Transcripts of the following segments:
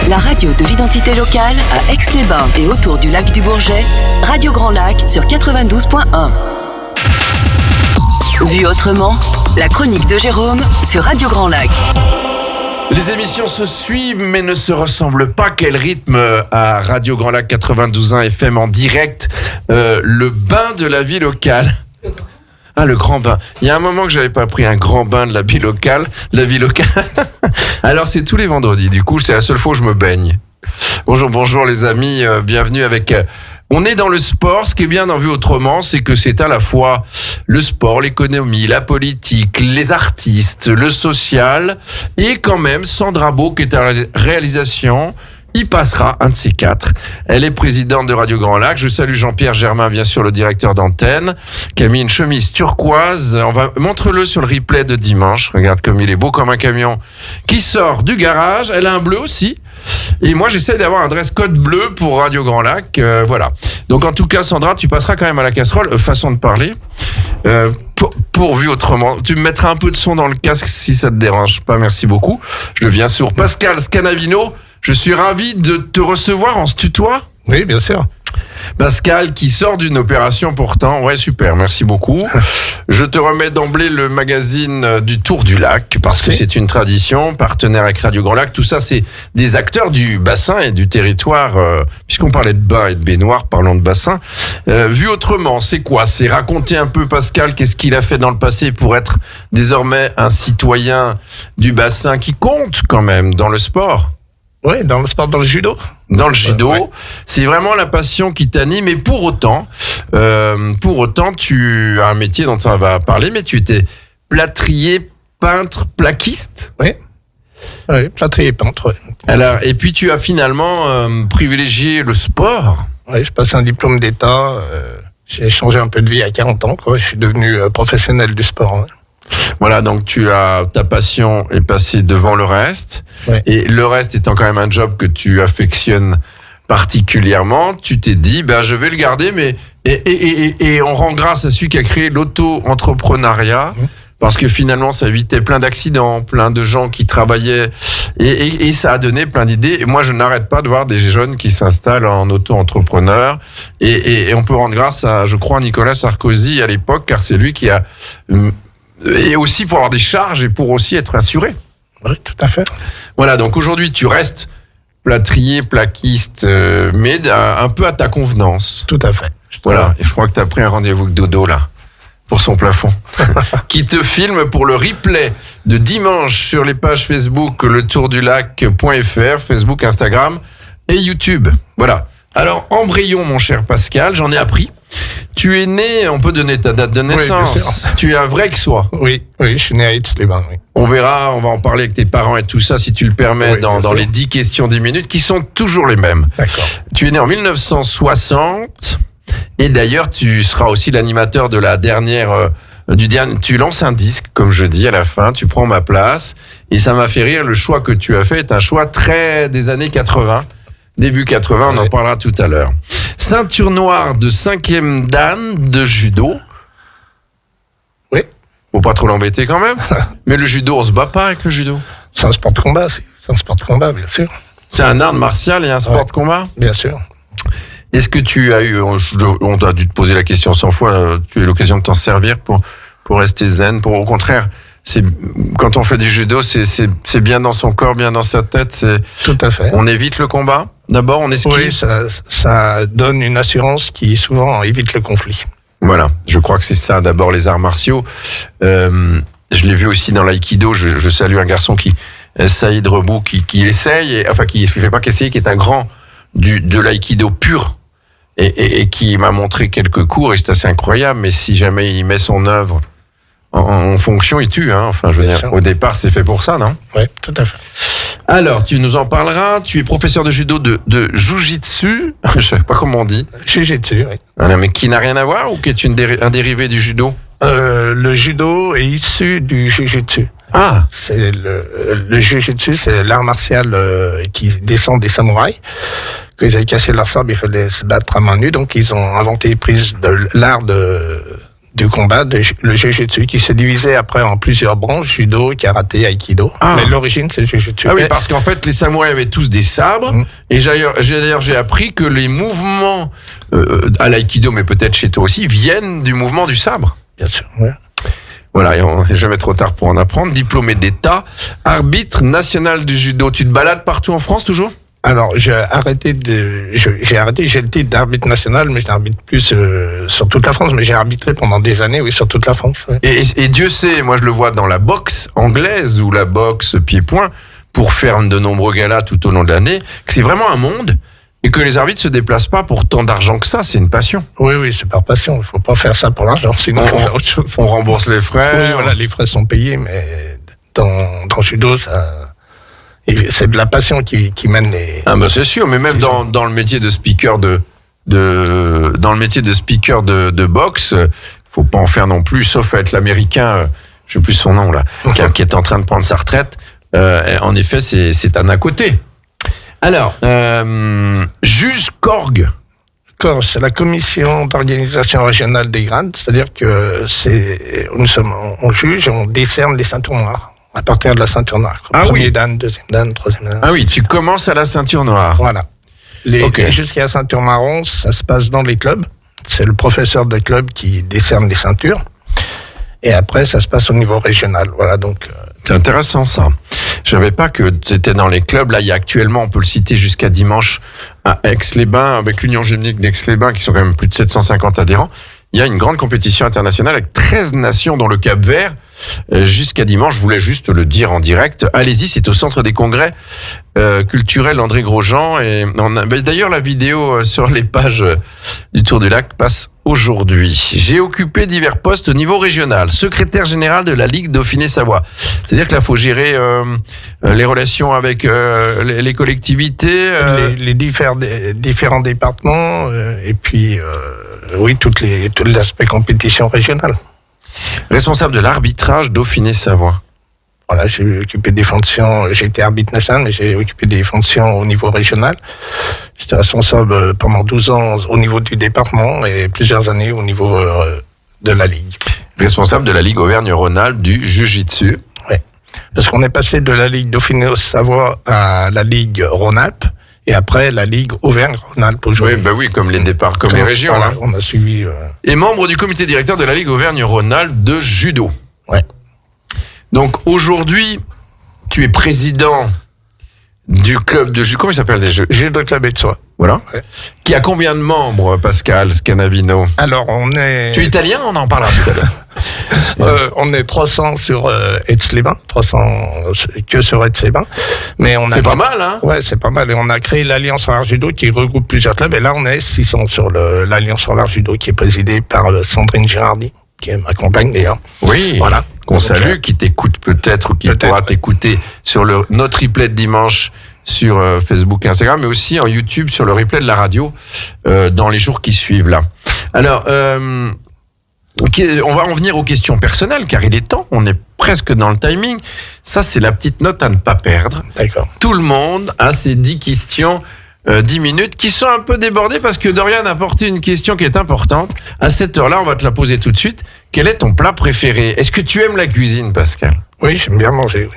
La radio de l'identité locale à Aix-les-Bains et autour du lac du Bourget, Radio Grand Lac sur 92.1. Vu autrement, la chronique de Jérôme sur Radio Grand Lac. Les émissions se suivent mais ne se ressemblent pas. Quel rythme à Radio Grand Lac 92.1 FM en direct. Le bain de la vie locale. Ah, le grand bain. Il y a un moment que j'avais pas pris un grand bain de la vie locale. Alors c'est tous les vendredis. Du coup, c'est la seule fois où je me baigne. Bonjour les amis. Bienvenue avec... On est dans le sport. Ce qui est bien dans Vue Autrement, c'est que c'est à la fois le sport, l'économie, la politique, les artistes, le social et quand même Sandra Beau qui est à la réalisation. Il passera un de ces quatre. Elle est présidente de Radio Grand Lac. Je salue Jean-Pierre Germain, bien sûr, le directeur d'antenne, qui a mis une chemise turquoise. Montre-le sur le replay de dimanche. Regarde comme il est beau comme un camion qui sort du garage. Elle a un bleu aussi. Et moi, j'essaie d'avoir un dress code bleu pour Radio Grand Lac. Voilà. Donc, en tout cas, Sandra, tu passeras quand même à la casserole. Façon de parler. Pour Vue Autrement. Tu me mettras un peu de son dans le casque si ça te dérange pas. Merci beaucoup. Je deviens sourd. Pascal Scanavino, je suis ravi de te recevoir. On se tutoie ? Oui, bien sûr. Pascal qui sort d'une opération pourtant. Ouais, super, merci beaucoup. Je te remets d'emblée le magazine du Tour du Lac parce que c'est une tradition, partenaire avec Radio Grand Lac. Tout ça, c'est des acteurs du bassin et du territoire. Puisqu'on parlait de bain et de baignoire, parlons de bassin. Vu autrement, c'est quoi ? C'est raconter un peu, Pascal, qu'est-ce qu'il a fait dans le passé pour être désormais un citoyen du bassin qui compte quand même dans le sport. Oui, dans le sport, dans le judo. Dans le judo, c'est vraiment la passion qui t'anime. Et pour autant, tu as un métier dont on va parler, mais tu étais plâtrier, peintre, plaquiste. Oui, plâtrier, peintre. Oui. Alors, et puis tu as finalement privilégié le sport. Oui, je passe un diplôme d'État. J'ai changé un peu de vie à 40 ans. Je suis devenu professionnel du sport. Ouais. Voilà, donc ta passion est passée devant le reste. Ouais. Et le reste étant quand même un job que tu affectionnes particulièrement, tu t'es dit, je vais le garder, mais et on rend grâce à celui qui a créé l'auto-entrepreneuriat, parce que finalement, ça évitait plein d'accidents, plein de gens qui travaillaient, et ça a donné plein d'idées. Et moi, je n'arrête pas de voir des jeunes qui s'installent en auto-entrepreneur, et on peut rendre grâce à, je crois, Nicolas Sarkozy à l'époque, car c'est lui qui a... Et aussi pour avoir des charges et pour aussi être assuré. Oui, tout à fait. Voilà, donc aujourd'hui, tu restes plâtrier, plaquiste, mais un peu à ta convenance. Tout à fait. Voilà, et je crois que tu as pris un rendez-vous avec Dodo, là, pour son plafond, qui te filme pour le replay de dimanche sur les pages Facebook, letourdulac.fr, Facebook, Instagram et YouTube. Voilà. Alors, embrayons, mon cher Pascal, j'en ai appris. Tu es né, on peut donner ta date de naissance. Tu es un vrai Aixois. Oui, je suis né à Aix-les-Bains. Oui. On verra, on va en parler avec tes parents et tout ça, si tu le permets, dans les 10 questions 10 minutes, qui sont toujours les mêmes. D'accord. Tu es né en 1960, et d'ailleurs, tu seras aussi l'animateur de la dernière... tu lances un disque, comme je dis à la fin, tu prends ma place, et ça m'a fait rire, le choix que tu as fait est un choix très des années 80. Début 80, on en parlera tout à l'heure. Ceinture noire de 5e dan de judo. Oui. Faut pas trop l'embêter quand même. Mais le judo, on se bat pas avec le judo. C'est un sport de combat, c'est un sport de combat, bien sûr. C'est un art martial et un sport de combat ? Bien sûr. Est-ce que tu as eu, on a dû te poser la question 100 fois, tu as eu l'occasion de t'en servir pour rester zen, au contraire, quand on fait du judo, c'est bien dans son corps, bien dans sa tête. Tout à fait. On évite le combat. D'abord, on esquive. Oui, ça donne une assurance qui souvent évite le conflit. Voilà, je crois que c'est ça. D'abord, les arts martiaux. Je l'ai vu aussi dans l'aïkido. Je salue un garçon Saïd Rebou, qui essaye, qui fait pas qu'essayer, qui est un grand de l'aïkido pur et qui m'a montré quelques cours et c'est assez incroyable. Mais si jamais il met son œuvre en fonction, il tue. Je veux dire, au départ, c'est fait pour ça, non ? Oui, tout à fait. Alors, tu nous en parleras. Tu es professeur de judo de Jiu-Jitsu. Je sais pas comment on dit. Jiu-Jitsu, oui. Alors, mais qui n'a rien à voir ou qui est un dérivé du judo ? Le judo est issu du Jiu-Jitsu. Ah. C'est le Jiu-Jitsu, c'est l'art martial qui descend des samouraïs. Quand ils avaient cassé leur sabre, il fallait se battre à main nue. Donc, ils ont inventé l'art de du combat, le Jiu-Jitsu, qui s'est divisé après en plusieurs branches, judo, karaté, aikido. Ah. Mais l'origine, c'est le Jiu-Jitsu. Ah oui, parce qu'en fait, les samouraïs avaient tous des sabres. Et j'ai appris que les mouvements à l'aïkido, mais peut-être chez toi aussi, viennent du mouvement du sabre. Bien sûr, ouais. Voilà, et on n'est jamais trop tard pour en apprendre. Diplômé d'État, arbitre national du judo. Tu te balades partout en France toujours ? Alors, j'ai arrêté, j'ai le titre d'arbitre national, mais je n'arbitre plus sur toute la France, mais j'ai arbitré pendant des années, oui, sur toute la France. Ouais. Et Dieu sait, moi je le vois dans la boxe anglaise ou la boxe pied-point, pour faire de nombreux galas tout au long de l'année, que c'est vraiment un monde et que les arbitres se déplacent pas pour tant d'argent que ça, c'est une passion. Oui, c'est par passion. Il faut pas faire ça pour l'argent, sinon il faut faire autre chose. On rembourse les frais. Oui, voilà, les frais sont payés, mais dans judo, c'est de la passion qui mène les. Ah ben c'est sûr, mais même dans le métier de speaker dans le métier de speaker de boxe, faut pas en faire non plus, sauf à être l'américain, je sais plus son nom là, qui est en train de prendre sa retraite. En effet, c'est un à côté. Alors, juge Korg. Korg, c'est la commission d'organisation régionale des grades, c'est-à-dire que on juge, on décerne les ceintures noires. À partir de la ceinture noire. Premier dan, deuxième dan, troisième dan. Ah oui, tu commences à la ceinture noire. Voilà. Jusqu'à la ceinture marron, ça se passe dans les clubs. C'est le professeur de club qui décerne les ceintures. Et après, ça se passe au niveau régional. Voilà, donc. C'est intéressant, ça. Je savais pas que tu étais dans les clubs. Là, il y a actuellement, on peut le citer jusqu'à dimanche, à Aix-les-Bains, avec l'Union Gymnique d'Aix-les-Bains, qui sont quand même plus de 750 adhérents. Il y a une grande compétition internationale avec 13 nations dans le Cap-Vert. Jusqu'à dimanche, je voulais juste le dire en direct. Allez-y, c'est au centre des congrès culturels André Grosjean. Et d'ailleurs, la vidéo sur les pages du Tour du Lac passe aujourd'hui. J'ai occupé divers postes au niveau régional. Secrétaire général de la Ligue Dauphiné-Savoie. C'est-à-dire que là, il faut gérer les relations avec les collectivités. Les différents départements et puis, oui, tout l'aspect compétition régionale. Responsable de l'arbitrage Dauphiné-Savoie. Voilà, j'ai occupé des fonctions, j'ai été arbitre national, mais j'ai occupé des fonctions au niveau régional. J'étais responsable pendant 12 ans au niveau du département et plusieurs années au niveau de la Ligue. Responsable de la Ligue Auvergne-Rhône-Alpes du Jiu-Jitsu. Oui, parce qu'on est passé de la Ligue Dauphiné-Savoie à la Ligue Rhône-Alpes. Et après, la Ligue Auvergne-Rhône-Alpes aujourd'hui. Oui, comme les départs, comme les régions. Voilà, là. On a suivi. Et membre du comité directeur de la Ligue Auvergne-Rhône-Alpes de judo. Ouais. Donc aujourd'hui, tu es président du club de judo. Comment il s'appelle déjà ? Judo Club et de Soi. Voilà. Ouais. Qui a combien de membres, Pascal Scanavino ? Alors, on est. Tu es italien ? On en parlera tout à l'heure. On est 300 sur Aix-les-Bains, 300 que sur Aix-les-Bains. Mais on a. C'est pas mal, hein ? Ouais, c'est pas mal. Et on a créé l'Alliance Rollard Judo qui regroupe plusieurs clubs. Et là, on est 600 sur l'Alliance Rollard Judo qui est présidée par Sandrine Girardi, qui est ma compagne d'ailleurs. Oui. Voilà. Qu'on salue, qui t'écoute peut-être ou qui pourra t'écouter sur notre replay de dimanche sur Facebook et Instagram, mais aussi en YouTube sur le replay de la radio dans les jours qui suivent là. Alors, on va en venir aux questions personnelles, car il est temps, on est presque dans le timing. Ça, c'est la petite note à ne pas perdre. D'accord. Tout le monde a ses 10 questions, 10 minutes, qui sont un peu débordées parce que Dorian a apporté une question qui est importante. À cette heure-là, on va te la poser tout de suite. Quel est ton plat préféré ? Est-ce que tu aimes la cuisine, Pascal ? Oui, j'aime bien manger, oui.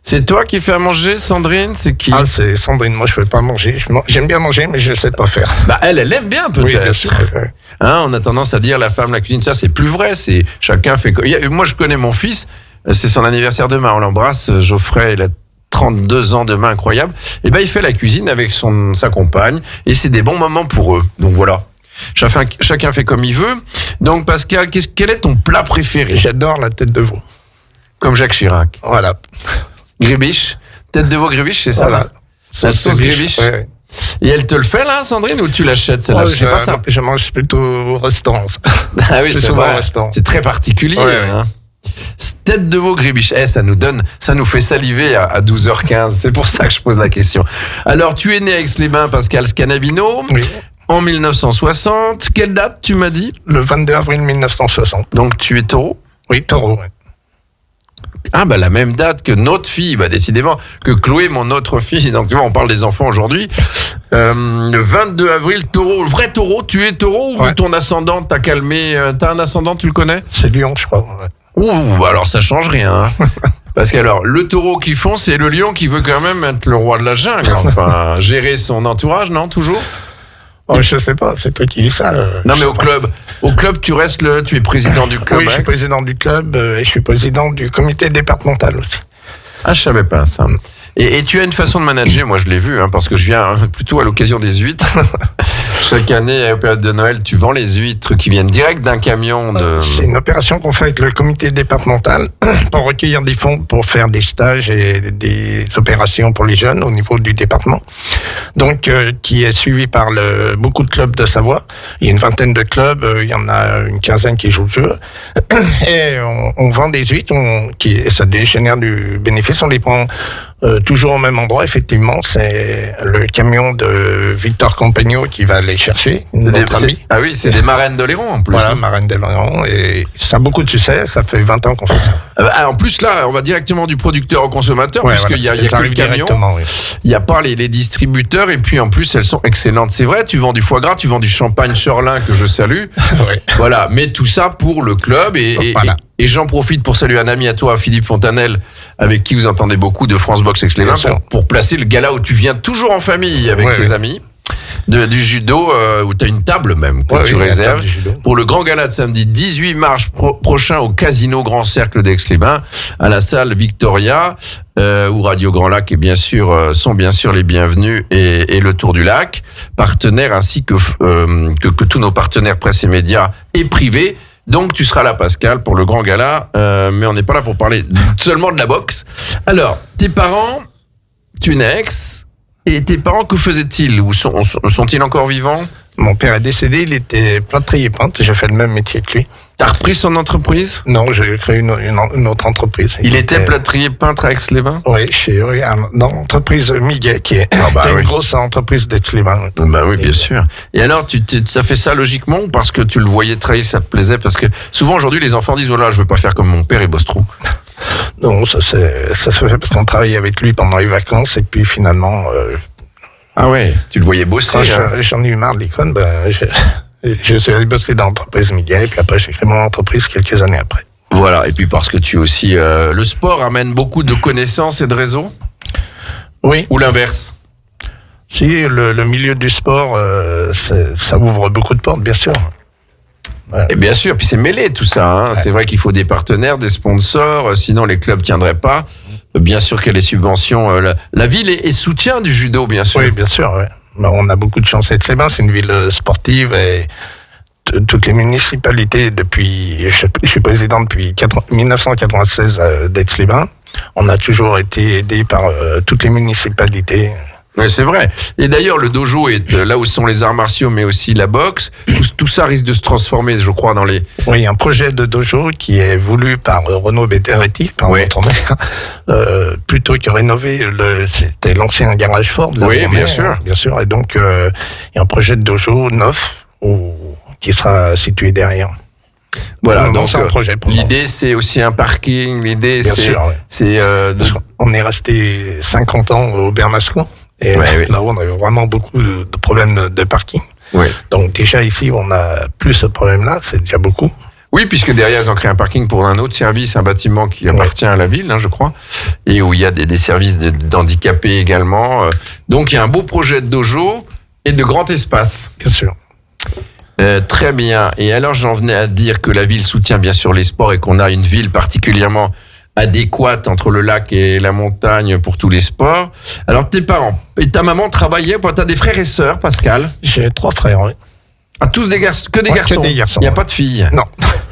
C'est toi qui fais à manger, Sandrine ? C'est qui ? Ah, c'est Sandrine. Moi, je ne fais pas manger. J'aime bien manger, mais je ne sais pas faire. Bah, elle aime bien peut-être. Oui, bien sûr. Ouais. Hein, on a tendance à dire la femme, la cuisine, ça c'est plus vrai. C'est chacun fait. Moi, je connais mon fils. C'est son anniversaire demain. On l'embrasse. Geoffrey, il a 32 ans demain, incroyable. Et ben, il fait la cuisine avec sa compagne, et c'est des bons moments pour eux. Donc voilà. Chacun fait comme il veut. Donc Pascal, quel est ton plat préféré ? J'adore la tête de veau. Comme Jacques Chirac. Voilà. Grébiche, tête de veau Grébiche, c'est ça, Voilà. là. La sauce Grébiche. Ouais. Et elle te le fait là, Sandrine, ou tu l'achètes celle-là ? C'est pas ça. Je mange plutôt au restaurant. Ah oui, c'est souvent vrai. au restaurant. C'est très particulier. Ouais, hein. Tête de veau Grébiche. Ça nous fait saliver à 12h15. C'est pour ça que je pose la question. Alors, tu es né à Aix-les-Bains, Pascal Scanavino. Oui. En 1960. Quelle date tu m'as dit ? Le 22 avril 1960. Donc tu es taureau ? Oui, taureau. Ouais. Ah bah la même date que notre fille, bah décidément, que Chloé, mon autre fille. Donc tu vois, on parle des enfants aujourd'hui. Le 22 avril, taureau, vrai taureau, tu es taureau ou Ouais. ton ascendant t'a calmé? T'as un ascendant, tu le connais? C'est Lyon, je crois. Ouais. Ouh, alors ça change rien. Hein. Parce que alors, le taureau qui fond, c'est le lion qui veut quand même être le roi de la jungle. Enfin, gérer son entourage, non, toujours? Oh, je sais pas, c'est toi qui dis ça. Non, je mais sais pas. Au club, tu restes tu es président du club. Oui, je suis Aix. président du club et je suis président du comité départemental aussi. Ah, je savais pas ça. Et tu as une façon de manager, moi je l'ai vu, hein, parce que je viens plutôt à l'occasion des huîtres. Chaque année, à la période de Noël, tu vends les huîtres qui viennent direct d'un camion de... C'est une opération qu'on fait avec le comité départemental pour recueillir des fonds pour faire des stages et des opérations pour les jeunes au niveau du département. Donc, qui est suivi par beaucoup de clubs de Savoie. Il y a une vingtaine de clubs, il y en a une quinzaine qui jouent le jeu. Et on vend des huîtres, ça génère du bénéfice, on les prend toujours au même endroit, effectivement. C'est le camion de Victor Campagno qui va les chercher, notre ami. Ah oui, c'est des marraines d'Oléron en plus. Voilà, hein. Marraine d'Oléron. Et ça a beaucoup de succès, ça fait 20 ans qu'on fait ça. En plus, là, on va directement du producteur au consommateur, Ouais, puisqu'il voilà, y a ça que le arrive camion. directement, oui. Il n'y a pas les distributeurs, et puis en plus, elles sont excellentes. C'est vrai, tu vends du foie gras, tu vends du champagne Chorlin, que je salue. Ouais. Voilà, mais tout ça pour le club. Voilà. Et j'en profite pour saluer un ami à toi, Philippe Fontanelle, avec qui vous entendez beaucoup de France Box Aix-les-Bains, Bien sûr. pour placer le gala où tu viens toujours en famille avec Ouais, tes ouais. amis. Du judo, où tu as une table même que Ouais, tu oui, la réserves table du judo. pour le grand gala de samedi 18 mars prochain au Casino Grand Cercle d'Aix-les-Bains, à la salle Victoria, où Radio Grand Lac est sont bien sûr les bienvenus, et le Tour du Lac, partenaire, ainsi que tous nos partenaires presse et médias et privés. Donc tu seras là, Pascal, pour le grand gala, mais on n'est pas là pour parler seulement de la boxe. Alors, tes parents, tu es né à Aix, et tes parents, que faisaient-ils? Ou sont-ils encore vivants? Mon père est décédé, il était plâtrier peintre, j'ai fait le même métier que lui. T'as repris son entreprise? Non, j'ai créé une autre entreprise. Il était plâtrier peintre à Aix-les-Bains? Oui, dans l'entreprise Miguet, qui est oui. une grosse entreprise d'Aix-les-Bains. Bah oui, bien sûr. Et alors, tu as fait ça logiquement, ou parce que tu le voyais travailler, ça te plaisait? Parce que souvent aujourd'hui, les enfants disent, voilà, je veux pas faire comme mon père, il bosse trop. Non, ça se fait parce qu'on travaillait avec lui pendant les vacances, et puis finalement, Ah ouais, tu le voyais bosser. quand hein. j'en ai eu marre de l'école, je suis allé bosser dans l'entreprise Miguet, et puis après j'ai créé mon entreprise quelques années après. Voilà, et puis parce que tu aussi... le sport amène beaucoup de connaissances et de réseaux? Oui, Ou l'inverse? si le milieu du sport, ça ouvre beaucoup de portes, bien sûr. Et bien sûr, puis c'est mêlé tout ça. Hein. Ouais. C'est vrai qu'il faut des partenaires, des sponsors, sinon les clubs tiendraient pas. Bien sûr qu'il y a les subventions. La ville est soutien du judo, bien sûr. Oui, bien sûr. Ouais. Bah, on a beaucoup de chance à Aix-les-Bains, c'est une ville sportive, et toutes les municipalités, je suis président depuis 1996 d'Aix-les-Bains. On a toujours été aidé par toutes les municipalités. Oui, c'est vrai. Et d'ailleurs, le dojo est là où sont les arts martiaux, mais aussi la boxe. Tout ça risque de se transformer, je crois, dans les... Oui, un projet de dojo qui est voulu par Renaud Betteretti, par notre maire, plutôt que rénover, c'était l'ancien garage Ford. Oui, bien sûr. Bien sûr. Et donc, il y a un projet de dojo neuf qui sera situé derrière. Voilà, donc c'est un projet pour l'idée, c'est aussi un parking. L'idée, c'est on est resté 50 ans au Bermascon. Et là, on a vraiment beaucoup de problèmes de parking. Oui. Donc déjà ici, on n'a plus ce problème-là, c'est déjà beaucoup. Oui, puisque derrière, ils ont créé un parking pour un autre service, un bâtiment qui appartient à la ville, hein, je crois, et où il y a des services d'handicapés également. Donc il y a un beau projet de dojo et de grand espace. Bien sûr. Très bien. Et alors, j'en venais à dire que la ville soutient bien sûr les sports et qu'on a une ville particulièrement adéquate entre le lac et la montagne pour tous les sports. Alors, tes parents et ta maman travaillaient. T'as des frères et sœurs, Pascal? J'ai 3 frères, oui. Ah, tous des garçons? Que des garçons? Que des garçons. Il n'y a pas de filles? Non.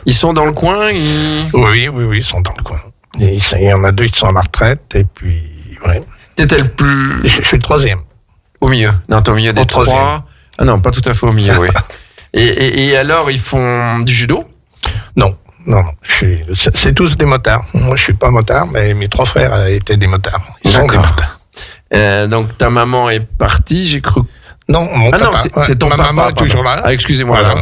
Ils sont dans le coin? Oui, ils sont dans le coin. Il y en a 2 qui sont à la retraite, et puis, ouais. T'étais le plus... Je suis le 3e. Au milieu? Non, t'es au milieu des 3. Ah non, pas tout à fait au milieu, oui. Et alors, ils font du judo? Non. C'est tous des motards. Moi, je suis pas motard, mais mes 3 frères étaient des motards. Ils sont des motards. Donc, ta maman est partie, j'ai cru. Non, mon papa. Non, c'est ton papa. Maman est toujours là. Ah, excusez-moi. Voilà.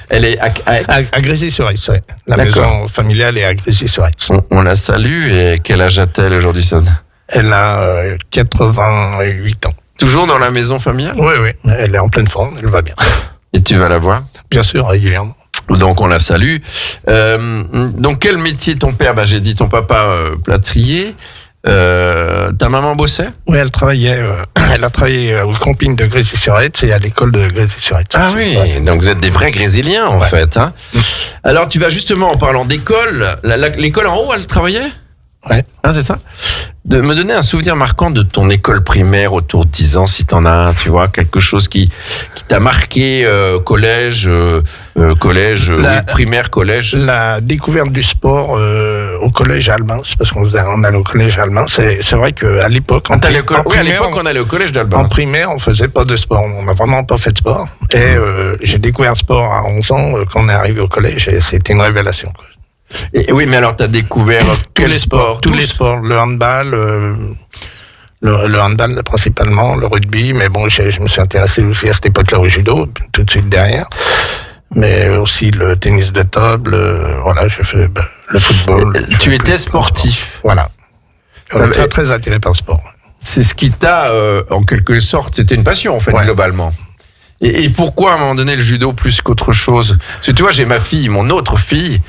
Elle est à Grésy-sur-Aix. La maison familiale est à Grésy-sur-Aix. On la salue. Et quel âge a-t-elle aujourd'hui, ça? Elle a 88 ans. Toujours dans la maison familiale? Oui, oui, elle est en pleine forme, elle va bien. Et tu vas la voir? Bien sûr, régulièrement. Donc on la salue. Donc quel métier ton père? J'ai dit ton papa plâtrier. Ta maman bossait? Oui, elle a travaillé au camping de Grésy-sur-Aitz et à l'école de Grésy-sur-Aitz. Ah oui, Ouais. donc vous êtes des vrais Grésilliens en fait. Hein. Alors tu vas justement en parlant d'école, l'école en haut, elle travaillait? Ouais. Ah, c'est ça. De me donner un souvenir marquant de ton école primaire autour de 10 ans, si t'en as un, tu vois, quelque chose qui t'a marqué, collège, primaire, collège. La découverte du sport au collège Albin, c'est parce qu'on allait au collège Albin. C'est vrai qu'à l'époque, À l'époque, on allait au collège d'Albin. En primaire, on faisait pas de sport. On n'a vraiment pas fait de sport. Et j'ai découvert le sport à 11 ans quand on est arrivé au collège et c'était une révélation, quoi. Et oui, mais alors t'as découvert Tous les sports, le handball, le handball principalement, le rugby, mais bon, je me suis intéressé aussi à cette époque-là au judo, tout de suite derrière, mais aussi le tennis de table, voilà, je fais le football. Tu étais sportif. Voilà. On est très, très attiré par le sport. C'est ce qui t'a, en quelque sorte, c'était une passion en fait, globalement. Et pourquoi à un moment donné le judo plus qu'autre chose? Parce que tu vois, j'ai ma fille, mon autre fille,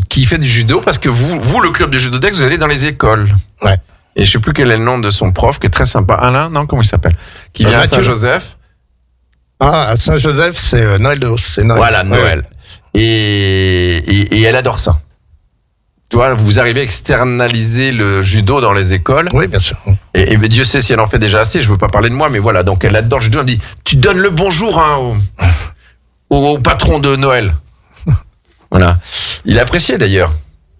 qui fait du judo, parce que vous, le club de judo d'Aix, vous allez dans les écoles. Ouais. Et je sais plus quel est le nom de son prof, qui est très sympa. Alain, non, comment il s'appelle? Qui vient à Saint-Joseph. Ah, à Saint-Joseph, c'est Noël de Hausse, c'est Noël. Voilà, Noël. Et elle adore ça. Tu vois, vous arrivez à externaliser le judo dans les écoles. Oui, bien sûr. Et Dieu sait si elle en fait déjà assez, je veux pas parler de moi, mais voilà, donc elle adore le judo. Elle dit, tu donnes le bonjour au patron de Noël. Voilà. Il appréciait d'ailleurs.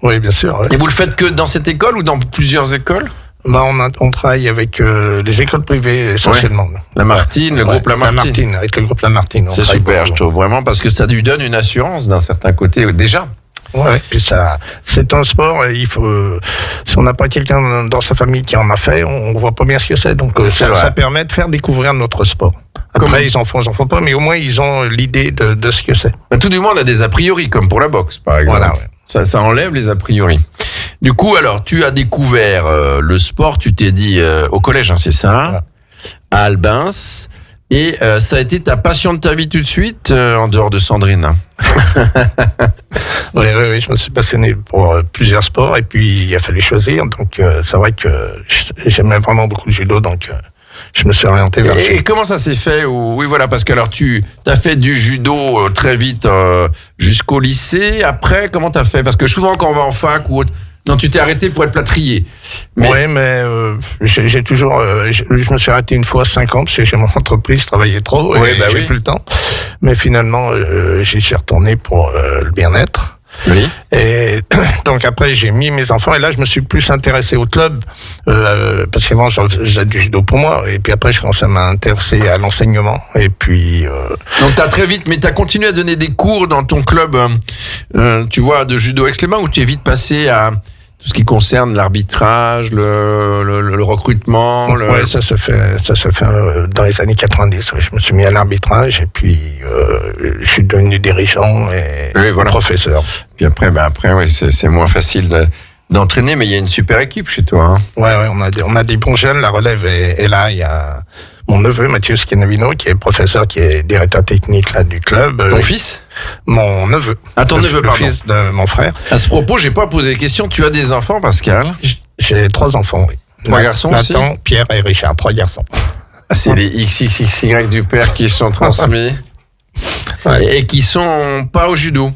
Oui, bien sûr. Ouais. Et vous le faites que dans cette école ou dans plusieurs écoles? On travaille avec les écoles privées essentiellement. La Martine, le groupe Lamartine. Avec le groupe Lamartine. C'est super, je trouve vraiment, parce que ça lui donne une assurance d'un certain côté déjà. Ouais, puis ça, c'est un sport. Il faut, si on n'a pas quelqu'un dans sa famille qui en a fait, on voit pas bien ce que c'est. Donc ça permet de faire découvrir notre sport. Après, ils en font pas, mais au moins ils ont l'idée de ce que c'est. Tout du monde a des a priori, comme pour la boxe, par exemple. Voilà, ouais. Ça enlève les a priori. Du coup, alors, tu as découvert le sport, tu t'es dit au collège, hein, c'est ça, ouais. À Albins, et ça a été ta passion de ta vie tout de suite, en dehors de Sandrine. Oui, je me suis passionné pour plusieurs sports, et puis il a fallu choisir. Donc c'est vrai que j'aimais vraiment beaucoup le judo, donc je me suis orienté vers le judo. Et comment ça s'est fait? Oui, voilà, parce que alors tu as fait du judo très vite jusqu'au lycée. Après, comment t'as fait? Parce que souvent quand on va en fac ou autre, non, tu t'es arrêté pour être plâtrier. Oui, mais j'ai toujours, je me suis arrêté une fois à 5 ans parce que j'ai mon entreprise, je travaillais trop et j'ai plus le temps. Mais finalement, j'y suis retourné pour le bien-être. Oui. Et donc après, j'ai mis mes enfants et là, je me suis plus intéressé au club parce qu'avant, je faisais du judo pour moi. Et puis après, je commençais à m'intéresser à l'enseignement. Et puis. Donc t'as très vite, mais t'as continué à donner des cours dans ton club, tu vois, de judo Aix-les-Bains, où tu es vite passé à tout ce qui concerne l'arbitrage, le recrutement. Ouais, ça se fait dans les années 90. Ouais. Je me suis mis à l'arbitrage et puis je suis devenu dirigeant et professeur. Puis après, ouais, c'est moins facile d'entraîner, mais il y a une super équipe chez toi. Hein. Ouais, on a des bons jeunes. La relève est là. Il y a mon neveu Mathieu Schianavino qui est professeur, qui est directeur technique là du club. Ton fils? Mon neveu. Ah, ton neveu, pardon. Le fils de mon frère. À ce propos, j'ai pas posé de question. Tu as des enfants, Pascal? J'ai 3 enfants, oui. 3 garçons aussi? Nathan, Pierre et Richard, 3 garçons. C'est les XXXY du père qui sont transmis. Ouais. Et qui sont pas au judo.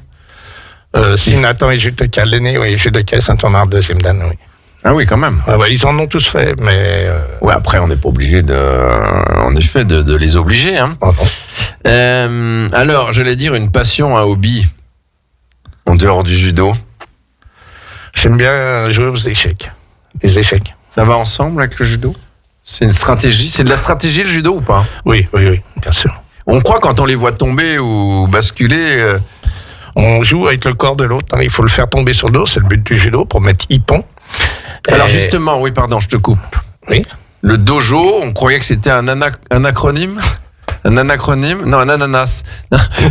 Si Nathan est judoka, l'aîné, oui, judoka Saint-Omer, 2e dan, oui. Ah oui, quand même. Ouais, ils en ont tous fait, mais... Ouais, après, on n'est pas obligé en effet, de les obliger. Hein. Alors, j'allais dire une passion, un hobby, en dehors du judo. J'aime bien jouer aux échecs. Les échecs. Ça va ensemble avec le judo? C'est une stratégie? C'est de la stratégie, le judo, ou pas? Oui, bien sûr. On croit quand on les voit tomber ou basculer... On joue avec le corps de l'autre. Hein. Il faut le faire tomber sur le dos, c'est le but du judo, pour mettre ippon. Alors justement, oui, pardon, je te coupe. Oui. Le dojo, on croyait que c'était un acronyme. Un anacronyme? Non, un ananas.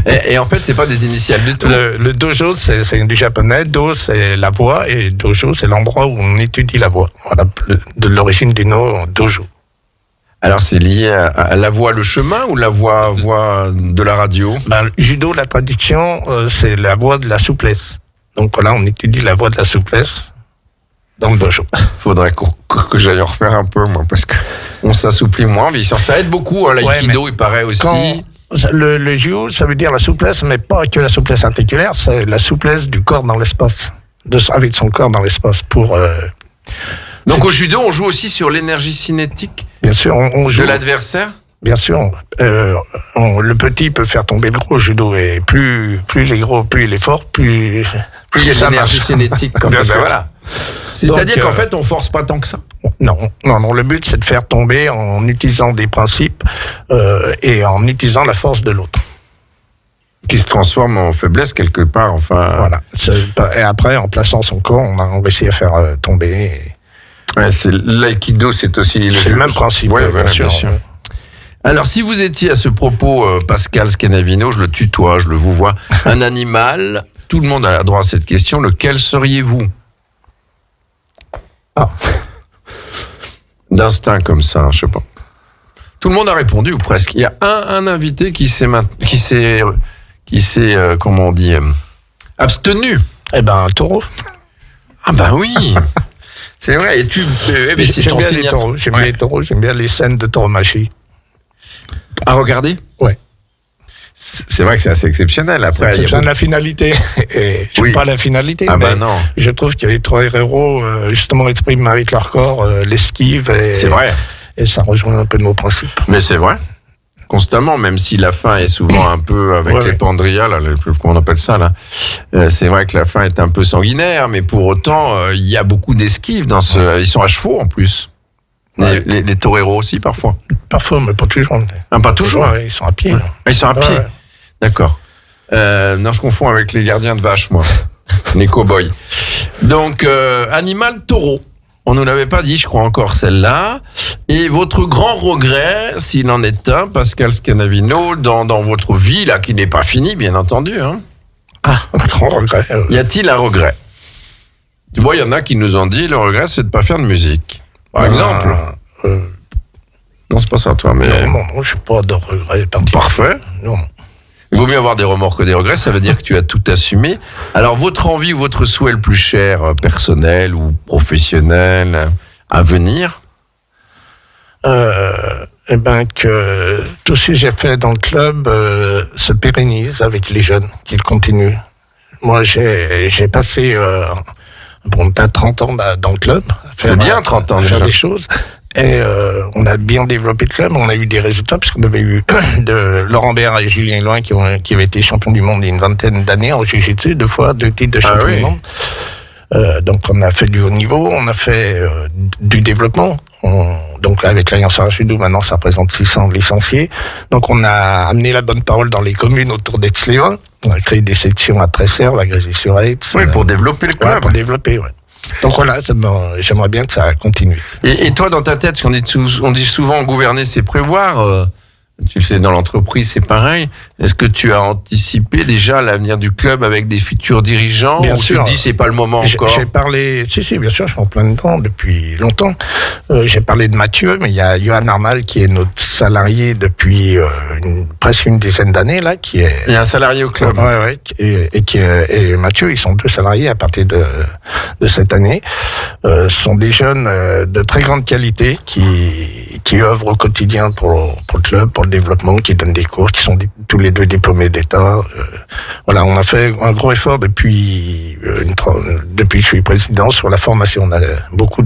Et en fait, c'est pas des initiales du tout. Le dojo, c'est du japonais. Do, c'est la voix. Et dojo, c'est l'endroit où on étudie la voix. Voilà, de l'origine du nom dojo. Alors, c'est lié à la voix, le chemin ou la voix de la radio? Le judo, la traduction, c'est la voie de la souplesse. Donc voilà, on étudie la voie de la souplesse dans le dojo. Faudrait que j'aille en refaire un peu, moi, parce que on s'assouplit moins en vieillissant. Ça aide beaucoup, hein, l'aïkido, il paraît aussi. Le judo, ça veut dire la souplesse, mais pas que la souplesse articulaire, c'est la souplesse du corps dans l'espace, avec son corps dans l'espace. Donc au judo, on joue aussi sur l'énergie cinétique. Bien sûr, on joue de l'adversaire. Bien sûr, le petit peut faire tomber le gros au judo, et plus il est gros, plus il est fort, plus il y a de l'énergie cinétique comme ça. Voilà. C'est-à-dire Donc, qu'en fait, on force pas tant que ça. Non. Le but, c'est de faire tomber en utilisant des principes et en utilisant la force de l'autre. Qui se transforme en faiblesse quelque part. Enfin. Voilà. Et après, en plaçant son corps, on réussit à faire tomber. Ouais, l'aïkido, c'est aussi le même principe. Ouais, bien sûr. Alors, si vous étiez à ce propos, Pascal Scanavino, je le tutoie, je le vous vois, un animal, tout le monde a droit à cette question, lequel seriez-vous? D'instinct comme ça, je sais pas. Tout le monde a répondu, ou presque. Il y a un invité qui s'est comment on dit, abstenu. Un taureau. Ah ben oui. C'est vrai. Et j'aime bien les taureaux. J'aime bien les taureaux. J'aime bien les scènes de tauromachie. À regarder? Ouais. C'est vrai que c'est assez exceptionnel. Après, c'est la finalité. Et je pas la finalité. Mais non. Je trouve que les trois héros, justement, expriment avec leur corps l'esquive. C'est vrai. Et ça rejoint un peu nos principes. Mais c'est vrai. Constamment, même si la fin est souvent un peu avec les pendrias, là, comment on appelle ça, là. C'est vrai que la fin est un peu sanguinaire, mais pour autant, il y a beaucoup d'esquives dans ils sont à chevaux, en plus. Les toreros aussi, parfois. Parfois, mais pas toujours. Pas toujours. Ils sont à pied. Ils sont à pied. Ouais. D'accord. Non, je confonds avec les gardiens de vaches, moi. Les cow-boys. Donc, animal taureau. On ne nous l'avait pas dit, je crois encore celle-là. Et votre grand regret, s'il en est un, Pascal Scanavino, dans votre vie, là, qui n'est pas finie, bien entendu. Hein. Un grand regret. Y a-t-il un regret? Tu vois, il y en a qui nous ont dit, le regret, c'est de ne pas faire de musique. Par exemple. Non, c'est pas ça, toi, mais... Non, je n'ai pas de regret. Parfait. Non. Il vaut mieux avoir des remords que des regrets, ça veut dire que tu as tout assumé. Alors, votre envie ou votre souhait le plus cher, personnel ou professionnel, à venir? Que tout ce que j'ai fait dans le club se pérennise avec les jeunes, qu'ils continuent. Moi, j'ai passé peut-être 30 ans dans le club. C'est bien, 30 ans déjà. Faire des choses. Et on a bien développé le club, on a eu des résultats, parce qu'on avait eu de Laurent Béard et Julien Loin qui avaient été champions du monde il y a une vingtaine d'années en jiu-jitsu, 2 titres de champion du monde. Donc on a fait du haut niveau, on a fait du développement. Donc avec l'Alliance Judo, maintenant ça représente 600 licenciés. Donc on a amené la bonne parole dans les communes autour d'Aix-les-Bains. On a créé des sections à Tresserre, la Grésy-sur-Aix. Oui, pour développer le club. Pour développer, Donc voilà, j'aimerais bien que ça continue. Et toi, dans ta tête, parce on dit souvent gouverner, c'est prévoir. Tu le sais, dans l'entreprise, c'est pareil. Est-ce que tu as anticipé déjà l'avenir du club avec des futurs dirigeants? Bien sûr. Tu te dis, c'est pas le moment encore? J'ai parlé, si, bien sûr, je suis en plein dedans depuis longtemps. J'ai parlé de Mathieu, mais il y a Johan Armal qui est notre salarié depuis presque une dizaine d'années, là, qui est... Il y a un salarié au club. Et Mathieu, ils sont 2 salariés à partir de cette année. Ce sont des jeunes de très grande qualité qui œuvrent au quotidien pour le club, pour le développement, qui donnent des cours, qui sont tous les 2 diplômés d'État. Voilà, on a fait un gros effort depuis que je suis président sur la formation. On a beaucoup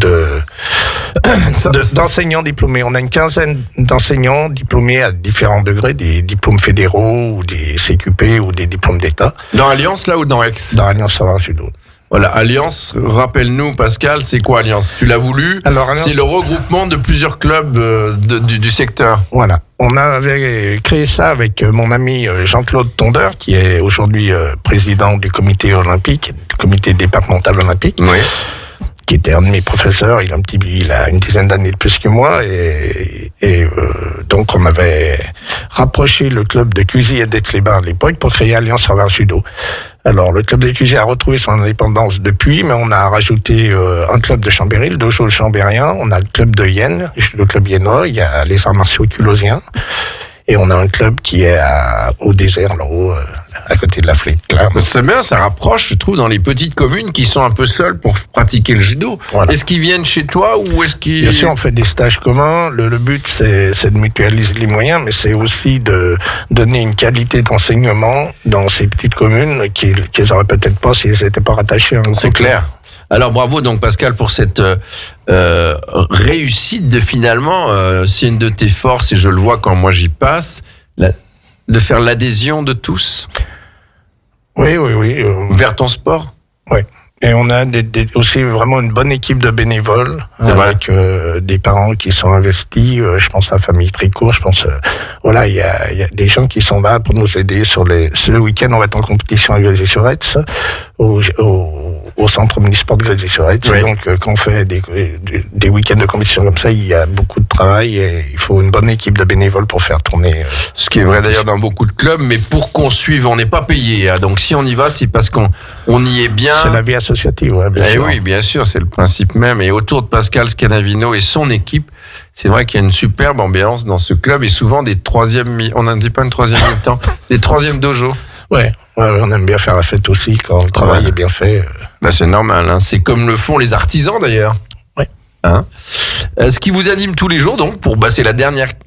d'enseignants diplômés. On a une quinzaine d'enseignants diplômés à différents degrés, des diplômes fédéraux ou des CQP ou des diplômes d'État. Dans Alliance, là, ou dans Aix? Dans Alliance Savoir Judo. Voilà, Alliance, rappelle-nous, Pascal, c'est quoi Alliance? Tu l'as voulu? Alors, Alliance, c'est le regroupement de plusieurs clubs du secteur. Voilà. On avait créé ça avec mon ami Jean-Claude Tondeur, qui est aujourd'hui président du comité olympique, du comité départemental olympique. Oui. Qui était un de mes professeurs, il a une dizaine d'années de plus que moi, et donc on avait rapproché le club de Cuisy et d'Aix-les-Bains à l'époque pour créer Alliance Savoir Judo. Alors, le club de QG a retrouvé son indépendance depuis, mais on a rajouté un club de Chambéry, le dojo chambérien. On a le club de Yen, le club yennois. Il y a les arts martiaux culosiens. Et on a un club qui est au désert, là-haut, à côté de la Fleet. C'est bien, ça rapproche, je trouve, dans les petites communes qui sont un peu seules pour pratiquer le judo. Voilà. Est-ce qu'ils viennent chez toi ou est-ce qu'ils... Bien sûr, on fait des stages communs. Le but, c'est de mutualiser les moyens, mais c'est aussi de donner une qualité d'enseignement dans ces petites communes qu'ils n'auraient peut-être pas s'ils n'étaient pas rattachés à un groupe. C'est clair. Alors bravo donc Pascal pour cette réussite de finalement, c'est une de tes forces et je le vois quand moi j'y passe, de faire l'adhésion de tous. Oui. Vers ton sport. Oui. Et on a aussi vraiment une bonne équipe de bénévoles avec des parents qui sont investis. Je pense à la famille Tricourt. Je pense, voilà, il y a des gens qui sont là pour nous aider sur ce week-end. On va être en compétition à Grésy-sur-Retz au centre omnisport de Grésy-sur-Retz. Oui. Donc, quand on fait des week-ends de compétition comme ça, il y a beaucoup de travail et il faut une bonne équipe de bénévoles pour faire tourner. Ce qui est vrai d'ailleurs dans beaucoup de clubs, mais pour qu'on suive, on n'est pas payé. Hein. Donc, si on y va, c'est parce qu'on y est bien. C'est la vie associative, ouais, bien sûr. Oui, bien sûr, c'est le principe même. Et autour de Pascal Scanavino et son équipe, c'est vrai qu'il y a une superbe ambiance dans ce club et souvent des troisièmes, on n'en dit pas une troisième mi-temps, des troisièmes dojo. Ouais, on aime bien faire la fête aussi quand le travail est bien fait. Bah, c'est normal, hein. C'est comme le font les artisans d'ailleurs. Ouais. Hein, ce qui vous anime tous les jours, donc, c'est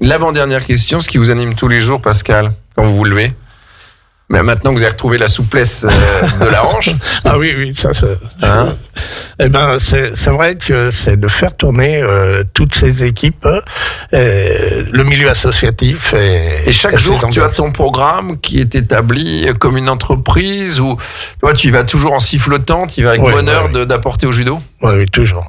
l'avant-dernière question, ce qui vous anime tous les jours, Pascal, quand vous vous levez? Mais maintenant que vous avez retrouvé la souplesse de la hanche. Ah oui, ça. Hein? Eh ben, c'est vrai que c'est de faire tourner toutes ces équipes, le milieu associatif et chaque jour tu as ton programme qui est établi comme une entreprise ou toi tu y vas toujours en sifflotant, tu y vas avec bonheur d'apporter au judo. Oui, toujours.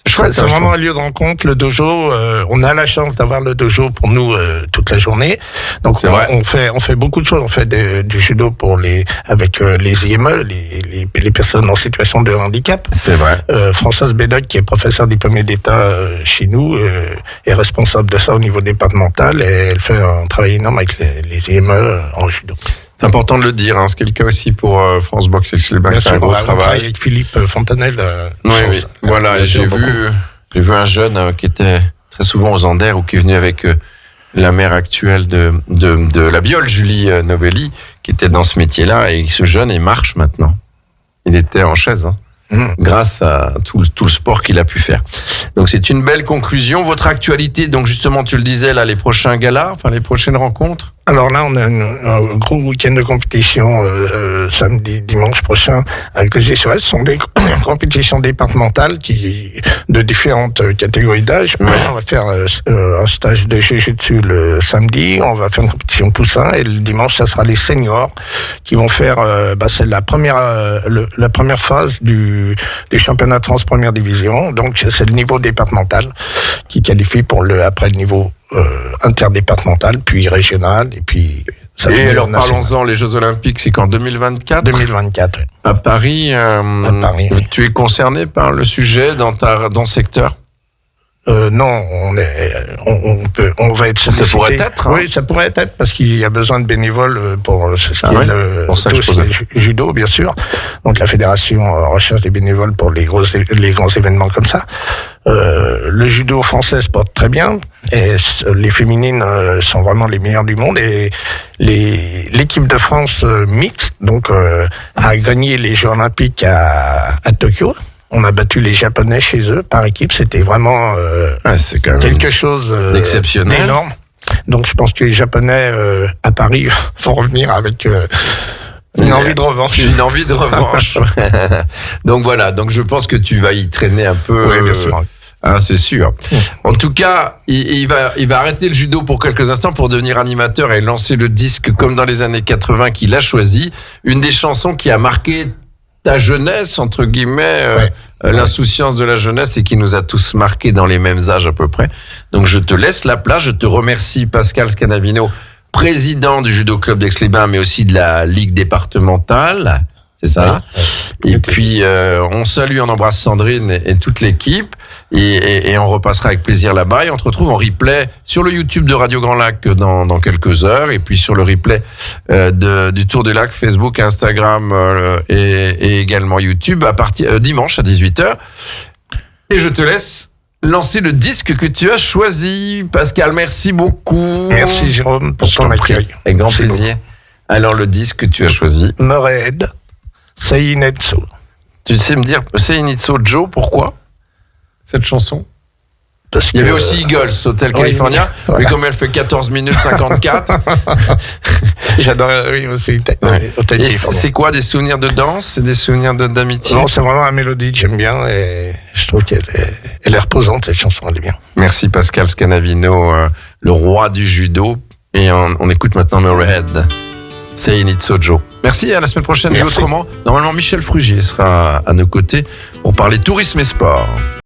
C'est vraiment un lieu de rencontre, le dojo. On a la chance d'avoir le dojo pour nous toute la journée. Donc on fait beaucoup de choses. On fait du judo avec les IME, les personnes en situation de handicap. C'est vrai. Françoise Bédoc, qui est professeure diplômée d'État chez nous, est responsable de ça au niveau départemental et elle fait un travail énorme avec les IME en judo. C'est important de le dire, hein. C'est le cas aussi pour France Boxe Aix-les-Bains qui fait un gros travail. Avec Philippe Fontanelle. Oui. Voilà, j'ai vu un jeune qui était très souvent aux Anders ou qui est venu avec la mère actuelle de la Biole, Julie Novelli, qui était dans ce métier-là, et ce jeune, il marche maintenant. Il était en chaise, hein. Grâce à tout le sport qu'il a pu faire. Donc c'est une belle conclusion. Votre actualité, donc justement tu le disais là, les prochains galas, enfin les prochaines rencontres. Alors là, on a un gros week-end de compétition samedi, dimanche prochain à Grésy-sur-Retz. Ce sont des compétitions départementales de différentes catégories d'âge. Ouais. On va faire un stage de Jiu-Jitsu le samedi. On va faire une compétition poussin et le dimanche, ça sera les seniors qui vont faire. C'est la première phase du championnat de France première division. Donc c'est le niveau départemental qui qualifie après le niveau interdépartemental, puis régional, et puis... Et alors parlons-en, les Jeux Olympiques, c'est qu'en 2024 2024, oui. À Paris, oui. Tu es concerné par le sujet dans ce secteur? Non, on va être sollicité. Ça pourrait être, hein. Oui, ça pourrait être parce qu'il y a besoin de bénévoles pour le judo, bien sûr. Donc la fédération recherche des bénévoles pour les grands événements comme ça. Le judo français se porte très bien et les féminines sont vraiment les meilleures du monde et l'équipe de France mixte donc a gagné les Jeux Olympiques à Tokyo. On a battu les Japonais chez eux par équipe. C'était vraiment c'est quand même quelque chose d'exceptionnel, énorme. Donc je pense que les Japonais à Paris vont revenir avec une envie de revanche. Une envie de revanche. Donc voilà. Donc je pense que tu vas y traîner un peu. Oui, bien sûr. C'est sûr. En tout cas, il va arrêter le judo pour quelques instants pour devenir animateur et lancer le disque comme dans les années 80 qu'il a choisi. Une des chansons qui a marqué ta jeunesse, entre guillemets, l'insouciance de la jeunesse et qui nous a tous marqués dans les mêmes âges à peu près. Donc je te laisse la place, je te remercie Pascal Scanavino, président du Judo Club d'Aix-les-Bains, mais aussi de la Ligue départementale, c'est ça? Et puis on salue, on embrasse Sandrine et toute l'équipe. Et on repassera avec plaisir là-bas. Et on te retrouve en replay sur le YouTube de Radio Grand Lac dans quelques heures. Et puis sur le replay du Tour du Lac, Facebook, Instagram et également YouTube à partir dimanche à 18h. Et je te laisse lancer le disque que tu as choisi. Pascal, merci beaucoup. Merci Jérôme pour ton accueil. Avec grand plaisir. Alors le disque que tu as choisi. Morehead, Sei Netso. Tu sais me dire Sei Netso Joe, pourquoi cette chanson? Parce Il y avait aussi Eagles, Hotel California, voilà. mais comme elle fait 14 minutes 54. J'adore aussi Hotel Et California. c'est quoi, des souvenirs de danse? C'est des souvenirs d'amitié? Non, c'est vraiment la mélodie que j'aime bien et je trouve qu'elle est reposante, cette chanson, elle est bien. Merci Pascal Scanavino, le roi du judo. Et on écoute maintenant Morehead. C'est Netso Joe. Merci, à la semaine prochaine. Merci. Et autrement, normalement, Michel Frugier sera à nos côtés pour parler tourisme et sport.